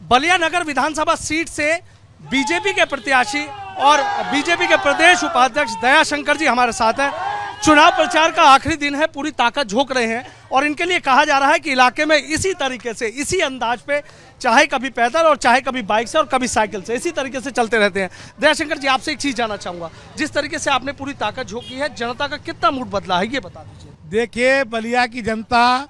बलिया नगर विधानसभा seat से BJP के प्रत्याशी और बीजेपी के प्रदेश उपाध्यक्ष दयाशंकर जी हमारे साथ हैं। चुनाव प्रचार का आखिरी दिन है, पूरी ताकत झोंक रहे हैं और इनके लिए कहा जा रहा है कि इलाके में इसी तरीके से, इसी अंदाज पे, चाहे कभी पैदल और चाहे कभी बाइक से और कभी साइकिल से, इसी तरीके से चलते रहते हैं। दयाशंकर जी, आपसे एक चीज जानना चाहूंगा, जिस तरीके से आपने पूरी ताकत झोंकी है, जनता का कितना मूड बदला है, ये बता दीजिए। देखिए, बलिया की जनता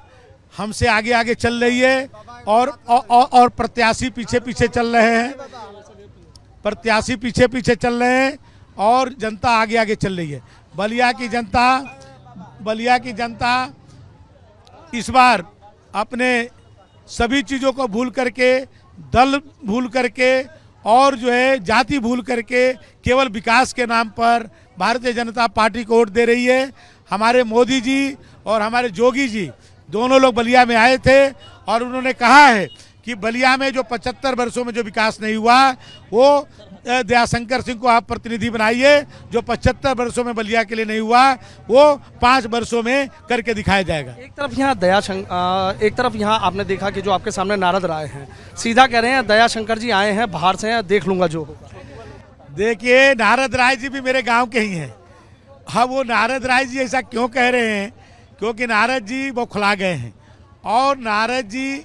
हमसे आगे आगे चल रही है और प्रत्याशी पीछे पीछे चल रहे हैं, प्रत्याशी पीछे पीछे चल रहे हैं और जनता आगे आगे चल रही है। बलिया की जनता इस बार अपने सभी चीज़ों को भूल करके, दल भूल करके और जो है जाति भूल करके केवल विकास के नाम पर भारतीय जनता पार्टी को वोट दे रही है। हमारे मोदी जी और हमारे जोगी जी दोनों लोग बलिया में आए थे और उन्होंने कहा है कि बलिया में जो 75 वर्षों में जो विकास नहीं हुआ वो दयाशंकर सिंह को आप प्रतिनिधि बनाइए। जो 75 वर्षों में बलिया के लिए नहीं हुआ वो 5 वर्षों में करके दिखाया जाएगा। एक तरफ यहाँ आपने देखा कि जो आपके सामने नारद राय हैं, सीधा कह रहे हैं दयाशंकर जी आए हैं बाहर से, देख लूंगा जो होगा। देखिए, नारद राय जी भी मेरे गाँव के ही हैं। हाँ, वो नारद राय जी ऐसा क्यों कह रहे हैं? क्योंकि नारद जी बौखला गए हैं और नारद जी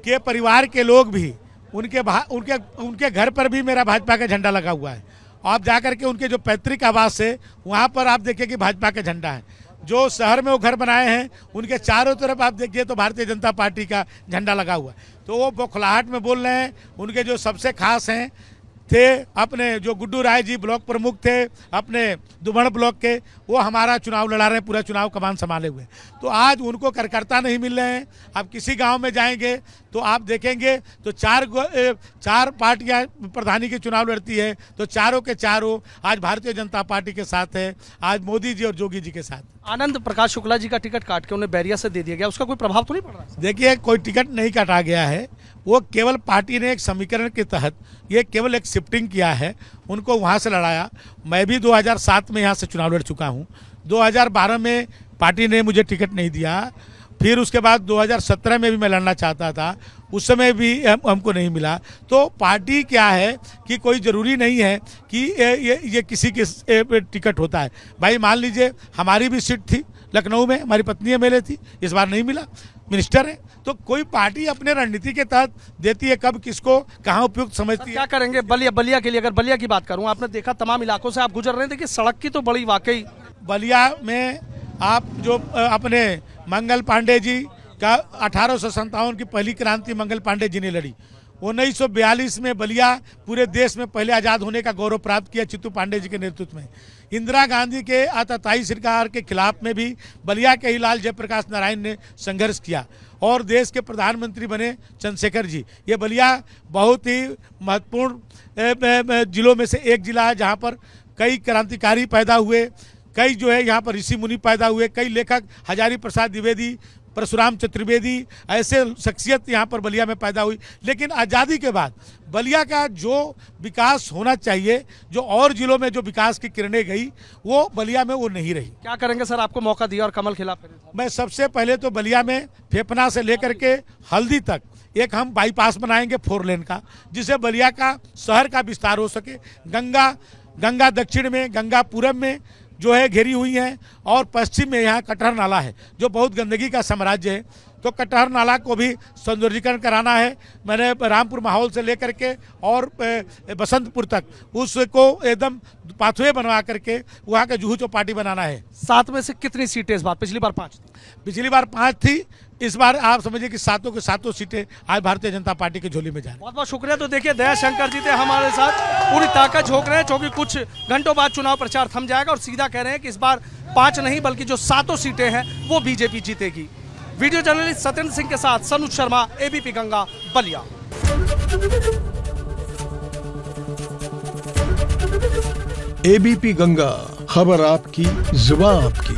के परिवार के लोग भी उनके घर पर भी मेरा भाजपा का झंडा लगा हुआ है। आप जाकर के उनके जो पैतृक आवास है वहाँ पर आप देखिए कि भाजपा का झंडा है। जो शहर में वो घर बनाए हैं उनके चारों तरफ आप देखिए तो भारतीय जनता पार्टी का झंडा लगा हुआ है। तो वो बौखलाहट में बोल रहे हैं। उनके जो सबसे खास हैं थे अपने जो गुड्डू राय जी ब्लॉक प्रमुख थे अपने दुबड़ ब्लॉक के, वो हमारा चुनाव लड़ा रहे हैं, पूरा चुनाव कमान संभाले हुए। तो आज उनको कार्यकर्ता नहीं मिल रहे हैं। अब किसी गांव में जाएंगे तो आप देखेंगे तो चार पार्टियां प्रधानी के चुनाव लड़ती है तो चारों के चारों आज भारतीय जनता पार्टी के साथ है, आज मोदी जी और जोगी जी के साथ। आनंद प्रकाश शुक्ला जी का टिकट काट के उन्हें बैरिया से दे दिया गया, उसका कोई प्रभाव तो नहीं पड़ रहा? देखिए, कोई टिकट नहीं काटा गया है। वो केवल पार्टी ने एक समीकरण के तहत ये केवल एक शिफ्टिंग किया है, उनको वहाँ से लड़ाया। मैं भी 2007 में यहाँ से चुनाव लड़ चुका हूँ। 2012 में पार्टी ने मुझे टिकट नहीं दिया। फिर उसके बाद 2017 में भी मैं लड़ना चाहता था, उस समय भी हमको नहीं मिला। तो पार्टी क्या है कि कोई ज़रूरी नहीं है कि ये किसी के टिकट होता है। भाई मान लीजिए हमारी भी सीट थी लखनऊ में, हमारी पत्नी एमएलए थी, इस बार नहीं मिला, मिनिस्टर है। तो कोई पार्टी अपने रणनीति के तहत देती है कब किसको कहाँ उपयुक्त समझती है। क्या करेंगे बलिया के लिए? अगर बलिया की बात करूँ, आपने देखा तमाम इलाकों से आप गुजर रहे थे कि सड़क की तो बड़ी वाकई बलिया में आप जो अपने मंगल पांडे जी का 1857 की पहली क्रांति मंगल पांडे जी ने लड़ी। 1942 में बलिया पूरे देश में पहले आज़ाद होने का गौरव प्राप्त किया चित्तू पांडे जी के नेतृत्व में। इंदिरा गांधी के आतताई सरकार के खिलाफ में भी बलिया के ही लाल जयप्रकाश नारायण ने संघर्ष किया और देश के प्रधानमंत्री बने चंद्रशेखर जी। ये बलिया बहुत ही महत्वपूर्ण जिलों में से एक जिला है जहाँ पर कई क्रांतिकारी पैदा हुए, कई जो है यहाँ पर ऋषि मुनि पैदा हुए, कई लेखक हजारी प्रसाद द्विवेदी, परशुराम चतुर्वेदी, ऐसे शख्सियत यहाँ पर बलिया में पैदा हुई। लेकिन आज़ादी के बाद बलिया का जो विकास होना चाहिए, जो और जिलों में जो विकास की किरणें गई, वो बलिया में वो नहीं रही। क्या करेंगे सर? आपको मौका दिया और कमल खिला। मैं सबसे पहले तो बलिया में फेफना से लेकर के हल्दी तक एक हम बाईपास बनाएंगे 4 लेन का, जिससे बलिया का शहर का विस्तार हो सके। गंगा दक्षिण में, गंगा पूरब में जो है घेरी हुई हैं और पश्चिम में यहाँ कटहर नाला है जो बहुत गंदगी का साम्राज्य है। तो कटहर नाला को भी सौंदर्यीकरण कराना है। मैंने रामपुर माहौल से लेकर के और बसंतपुर तक उसको एकदम पाथवे बनवा करके वहाँ का जुहू चौपाटी बनाना है। 7 में से कितनी सीटें इस बार? पिछली बार 5 थी। पिछली बार 5 थी, इस बार आप समझिए कि 7 के 7 सीटें आज भारतीय जनता पार्टी की झोली में जा रही है। बहुत बहुत शुक्रिया। तो देखिए, दयाशंकर जी थे हमारे साथ, पूरी ताकत झोंक रहे हैं क्योंकि कुछ घंटों बाद चुनाव प्रचार थम जाएगा और सीधा कह रहे हैं कि इस बार 5 नहीं बल्कि जो 7 सीटें हैं वो बीजेपी जीतेगी। वीडियो जर्नलिस्ट सत्येंद्र सिंह के साथ सनुज शर्मा, एबीपी गंगा, बलिया। एबीपी गंगा, खबर आपकी, जुबान आपकी।